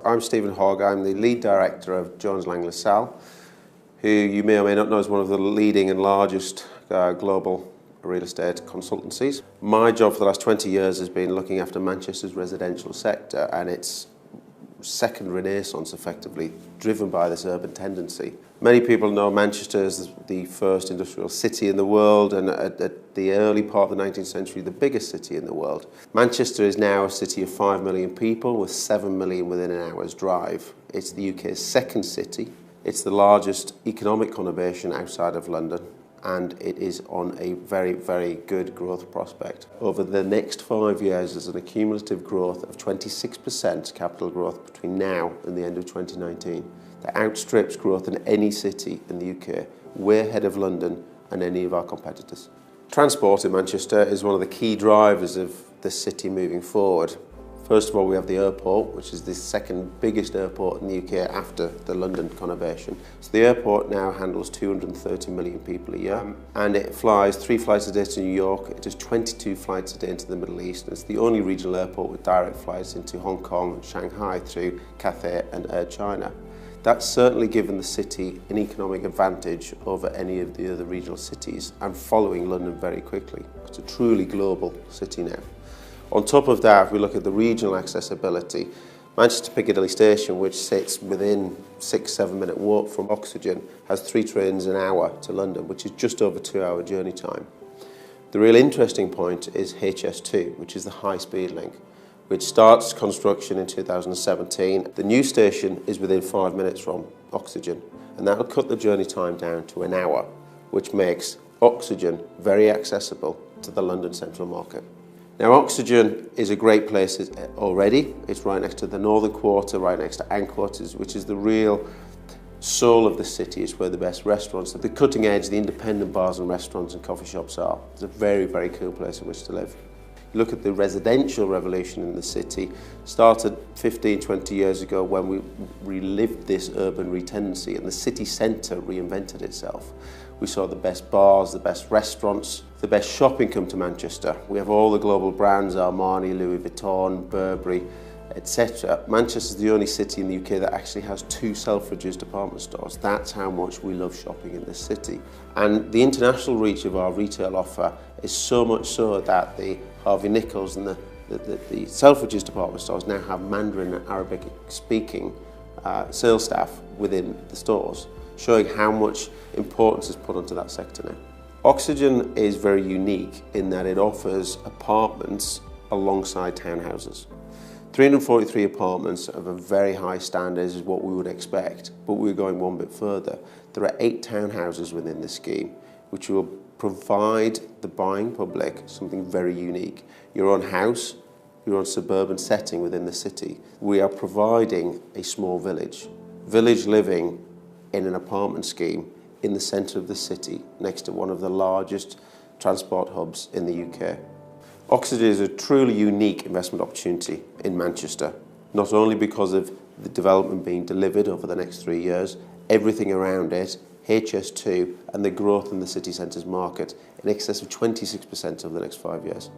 I'm Stephen Hogg. I'm the lead director of Jones Lang LaSalle, who you may or may not know is one of the leading and largest global real estate consultancies. My job for the last 20 years has been looking after Manchester's residential sector and its second renaissance, effectively, driven by this urban tendency. Many people know Manchester as the first industrial city in the world, and at the early part of the 19th century, the biggest city in the world. Manchester is now a city of 5 million people with 7 million within an hour's drive. It's the UK's second city. It's the largest economic conurbation outside of London, and it is on a very, very good growth prospect. Over the next 5 years, there's an accumulative growth of 26% capital growth between now and the end of 2019. That outstrips growth in any city in the UK, way ahead of London and any of our competitors. Transport in Manchester is one of the key drivers of this city moving forward. First of all, we have the airport, which is the second biggest airport in the UK after the London conurbation. So the airport now handles 230 million people a year, and it flies 3 flights a day to New York. It does 22 flights a day into the Middle East, and it's the only regional airport with direct flights into Hong Kong and Shanghai through Cathay and Air China. That's certainly given the city an economic advantage over any of the other regional cities and following London very quickly. It's a truly global city now. On top of that, if we look at the regional accessibility, Manchester Piccadilly Station, which sits within 6-7 minute walk from Oxygen, has 3 trains an hour to London, which is just over 2-hour journey time. The real interesting point is HS2, which is the high-speed link, which starts construction in 2017. The new station is within 5 minutes from Oxygen, and that will cut the journey time down to an hour, which makes Oxygen very accessible to the London central market. Now, Oxygen is a great place already. It's right next to the Northern Quarter, right next to Anquarters, which is the real soul of the city. It's where the best restaurants, the cutting edge, the independent bars and restaurants and coffee shops are. It's a very, very cool place in which to live. You look at the residential revolution in the city, started 15, 20 years ago when we relived this urban retendency and the city centre reinvented itself. We saw the best bars, the best restaurants, the best shopping come to Manchester. We have all the global brands, Armani, Louis Vuitton, Burberry, etc. Manchester is the only city in the UK that actually has 2 Selfridges department stores. That's how much we love shopping in this city. And the international reach of our retail offer is so much so that the Harvey Nichols and the Selfridges department stores now have Mandarin and Arabic speaking sales staff within the stores, showing how much importance is put onto that sector now. Oxygen is very unique in that it offers apartments alongside townhouses. 343 apartments of a very high standard is what we would expect, but we're going one bit further. There are 8 townhouses within this scheme, which will provide the buying public something very unique. Your own house, your own suburban setting within the city. We are providing a small village living in an apartment scheme in the centre of the city, next to one of the largest transport hubs in the UK. Oxygen is a truly unique investment opportunity in Manchester, not only because of the development being delivered over the next 3 years, everything around it, HS2 and the growth in the city centres market in excess of 26% over the next 5 years.